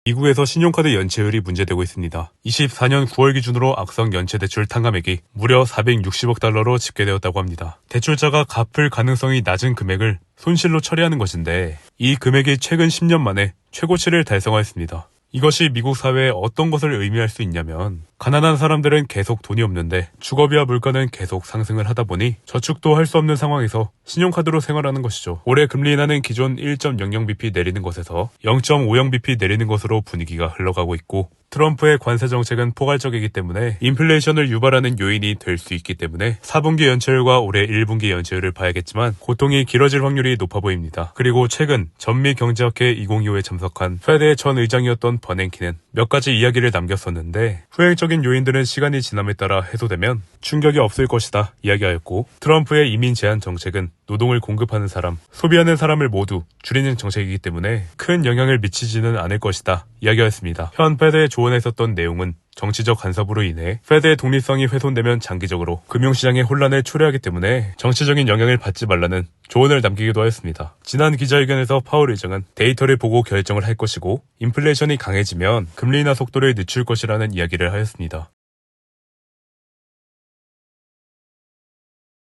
미국에서 신용카드 연체율이 문제되고 있습니다. 24년 9월 기준으로 악성 연체대출 탕감액이 무려 460억 달러로 집계되었다고 합니다. 대출자가 갚을 가능성이 낮은 금액을 손실로 처리하는 것인데 이 금액이 최근 10년 만에 최고치를 달성하였습니다. 이것이 미국 사회에 어떤 것을 의미할 수 있냐면 가난한 사람들은 계속 돈이 없는데 주거비와 물가는 계속 상승을 하다 보니 저축도 할 수 없는 상황에서 신용카드로 생활하는 것이죠. 올해 금리 인하는 기존 1.00bp 내리는 것에서 0.50bp 내리는 것으로 분위기가 흘러가고 있고 트럼프의 관세 정책은 포괄적이기 때문에 인플레이션을 유발하는 요인이 될 수 있기 때문에 4분기 연체율과 올해 1분기 연체율을 봐야겠지만 고통이 길어질 확률이 높아 보입니다. 그리고 최근 전미 경제학회 2025에 참석한 페드의 전 의장이었던 버냉키는 몇 가지 이야기를 남겼었는데 후행적인 요인들은 시간이 지남에 따라 해소되면 충격이 없을 것이다 이야기하였고 트럼프의 이민 제한 정책은 노동을 공급하는 사람, 소비하는 사람을 모두 줄이는 정책이기 때문에 큰 영향을 미치지는 않을 것이다 이야기하였습니다. 현 페드의 조언에 있었던 내용은 정치적 간섭으로 인해 페드의 독립성이 훼손되면 장기적으로 금융시장의 혼란을 초래하기 때문에 정치적인 영향을 받지 말라는 조언을 남기기도 하였습니다. 지난 기자회견에서 파월 의장은 데이터를 보고 결정을 할 것이고 인플레이션이 강해지면 금리 인하 속도를 늦출 것이라는 이야기를 하였습니다.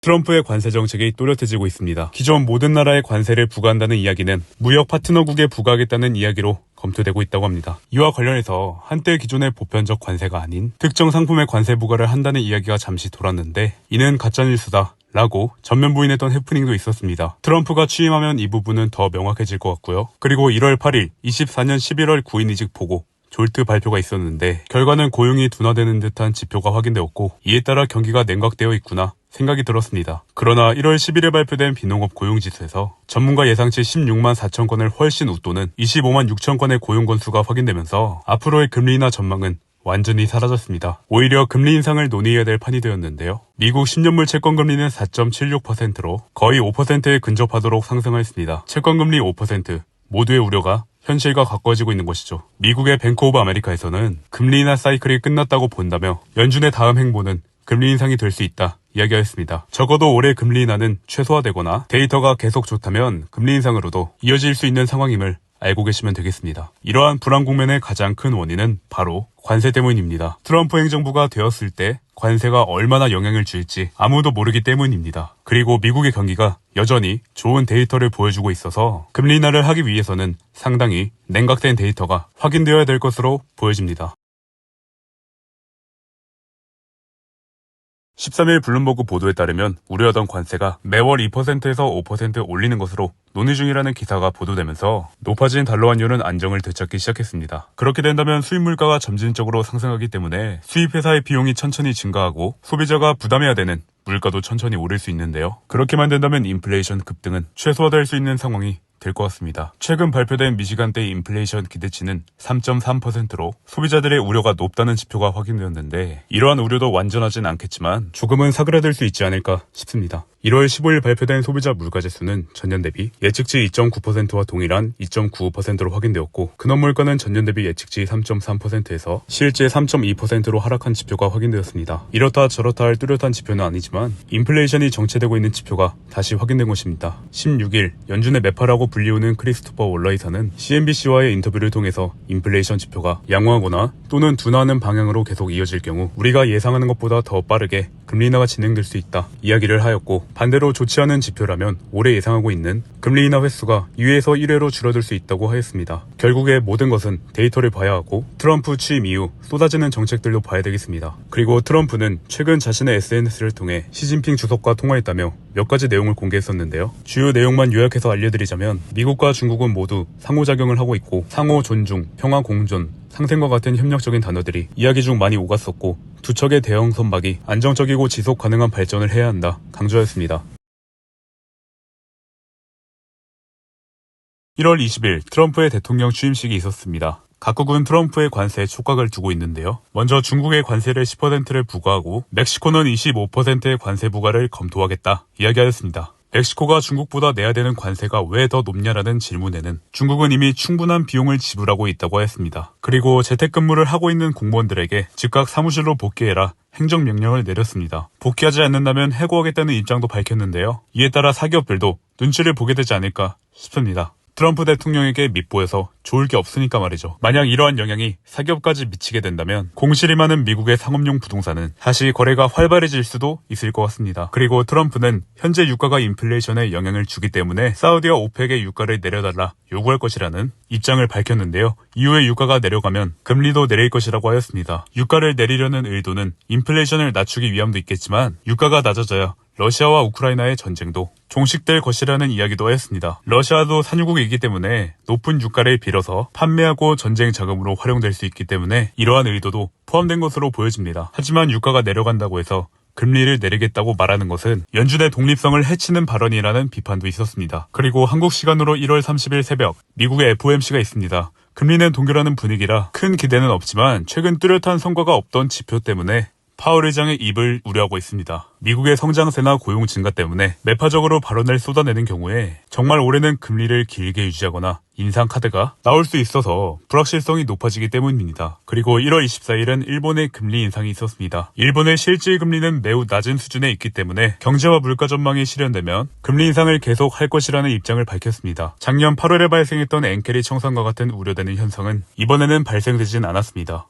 트럼프의 관세 정책이 또렷해지고 있습니다. 기존 모든 나라에 관세를 부과한다는 이야기는 무역 파트너국에 부과하겠다는 이야기로 검토되고 있다고 합니다. 이와 관련해서 한때 기존의 보편적 관세가 아닌 특정 상품의 관세 부과를 한다는 이야기가 잠시 돌았는데 이는 가짜뉴스다 라고 전면 부인했던 해프닝도 있었습니다. 트럼프가 취임하면 이 부분은 더 명확해질 것 같고요. 그리고 1월 8일 24년 11월 9인 이직 보고 졸트 발표가 있었는데 결과는 고용이 둔화되는 듯한 지표가 확인되었고 이에 따라 경기가 냉각되어 있구나 생각이 들었습니다. 그러나 1월 10일에 발표된 비농업 고용지수에서 전문가 예상치 16만 4천 건을 훨씬 웃도는 25만 6천 건의 고용 건수가 확인되면서 앞으로의 금리 인하 전망은 완전히 사라졌습니다. 오히려 금리 인상을 논의해야 될 판이 되었는데요. 미국 10년물 채권금리는 4.76%로 거의 5%에 근접하도록 상승하였습니다. 채권금리 5%, 모두의 우려가 현실과 가까워지고 있는 것이죠. 미국의 뱅크 오브 아메리카에서는 금리 인하 사이클이 끝났다고 본다며 연준의 다음 행보는 금리 인상이 될 수 있다 이야기하였습니다. 적어도 올해 금리 인하는 최소화되거나 데이터가 계속 좋다면 금리 인상으로도 이어질 수 있는 상황임을 알고 계시면 되겠습니다. 이러한 불안 국면의 가장 큰 원인은 바로 관세 때문입니다. 트럼프 행정부가 되었을 때 관세가 얼마나 영향을 줄지 아무도 모르기 때문입니다. 그리고 미국의 경기가 여전히 좋은 데이터를 보여주고 있어서 금리 인하를 하기 위해서는 상당히 냉각된 데이터가 확인되어야 될 것으로 보여집니다. 13일 블룸버그 보도에 따르면 우려하던 관세가 매월 2%에서 5% 올리는 것으로 논의 중이라는 기사가 보도되면서 높아진 달러 환율은 안정을 되찾기 시작했습니다. 그렇게 된다면 수입 물가가 점진적으로 상승하기 때문에 수입 회사의 비용이 천천히 증가하고 소비자가 부담해야 되는 물가도 천천히 오를 수 있는데요. 그렇게만 된다면 인플레이션 급등은 최소화될 수 있는 상황이 될 것 같습니다. 최근 발표된 미시간대 인플레이션 기대치는 3.3%로 소비자들의 우려가 높다는 지표가 확인되었는데 이러한 우려도 완전하진 않겠지만 조금은 사그라들 수 있지 않을까 싶습니다. 1월 15일 발표된 소비자 물가지수는 전년 대비 예측치 2.9%와 동일한 2.95%로 확인되었고 근원물가는 전년 대비 예측치 3.3%에서 실제 3.2%로 하락한 지표가 확인되었습니다. 이렇다 저렇다 할 뚜렷한 지표는 아니지만 인플레이션이 정체되고 있는 지표가 다시 확인된 것입니다. 16일 연준의 매파라고 불리우는 크리스토퍼 월러이사는 CNBC와의 인터뷰를 통해서 인플레이션 지표가 양호하거나 또는 둔화하는 방향으로 계속 이어질 경우 우리가 예상하는 것보다 더 빠르게 금리 인하가 진행될 수 있다 이야기를 하였고 반대로 좋지 않은 지표라면 올해 예상하고 있는 금리 인하 횟수가 2회에서 1회로 줄어들 수 있다고 하였습니다. 결국에 모든 것은 데이터를 봐야 하고 트럼프 취임 이후 쏟아지는 정책들도 봐야 되겠습니다. 그리고 트럼프는 최근 자신의 SNS를 통해 시진핑 주석과 통화했다며 몇 가지 내용을 공개했었는데요. 주요 내용만 요약해서 알려드리자면 미국과 중국은 모두 상호작용을 하고 있고 상호 존중, 평화 공존, 상생과 같은 협력적인 단어들이 이야기 중 많이 오갔었고 두 척의 대형 선박이 안정적이고 지속 가능한 발전을 해야 한다 강조하였습니다. 1월 20일 트럼프의 대통령 취임식이 있었습니다. 각국은 트럼프의 관세에 촉각을 두고 있는데요. 먼저 중국의 관세를 10%를 부과하고 멕시코는 25%의 관세 부과를 검토하겠다 이야기하였습니다. 멕시코가 중국보다 내야 되는 관세가 왜 더 높냐라는 질문에는 중국은 이미 충분한 비용을 지불하고 있다고 하였습니다. 그리고 재택근무를 하고 있는 공무원들에게 즉각 사무실로 복귀해라 행정명령을 내렸습니다. 복귀하지 않는다면 해고하겠다는 입장도 밝혔는데요. 이에 따라 사기업들도 눈치를 보게 되지 않을까 싶습니다. 트럼프 대통령에게 밉보여서 좋을 게 없으니까 말이죠. 만약 이러한 영향이 사기업까지 미치게 된다면 공실이 많은 미국의 상업용 부동산은 다시 거래가 활발해질 수도 있을 것 같습니다. 그리고 트럼프는 현재 유가가 인플레이션에 영향을 주기 때문에 사우디와 오펙의 유가를 내려달라 요구할 것이라는 입장을 밝혔는데요. 이후에 유가가 내려가면 금리도 내릴 것이라고 하였습니다. 유가를 내리려는 의도는 인플레이션을 낮추기 위함도 있겠지만 유가가 낮아져야 러시아와 우크라이나의 전쟁도 종식될 것이라는 이야기도 하였습니다. 러시아도 산유국이기 때문에 높은 유가를 빌어서 판매하고 전쟁 자금으로 활용될 수 있기 때문에 이러한 의도도 포함된 것으로 보여집니다. 하지만 유가가 내려간다고 해서 금리를 내리겠다고 말하는 것은 연준의 독립성을 해치는 발언이라는 비판도 있었습니다. 그리고 한국 시간으로 1월 30일 새벽 미국의 FOMC가 있습니다. 금리는 동결하는 분위기라 큰 기대는 없지만 최근 뚜렷한 성과가 없던 지표 때문에 파월 의장의 입을 우려하고 있습니다. 미국의 성장세나 고용 증가 때문에 매파적으로 발언을 쏟아내는 경우에 정말 올해는 금리를 길게 유지하거나 인상 카드가 나올 수 있어서 불확실성이 높아지기 때문입니다. 그리고 1월 24일은 일본의 금리 인상이 있었습니다. 일본의 실질 금리는 매우 낮은 수준에 있기 때문에 경제와 물가 전망이 실현되면 금리 인상을 계속 할 것이라는 입장을 밝혔습니다. 작년 8월에 발생했던 엔케리 청산과 같은 우려되는 현상은 이번에는 발생되진 않았습니다.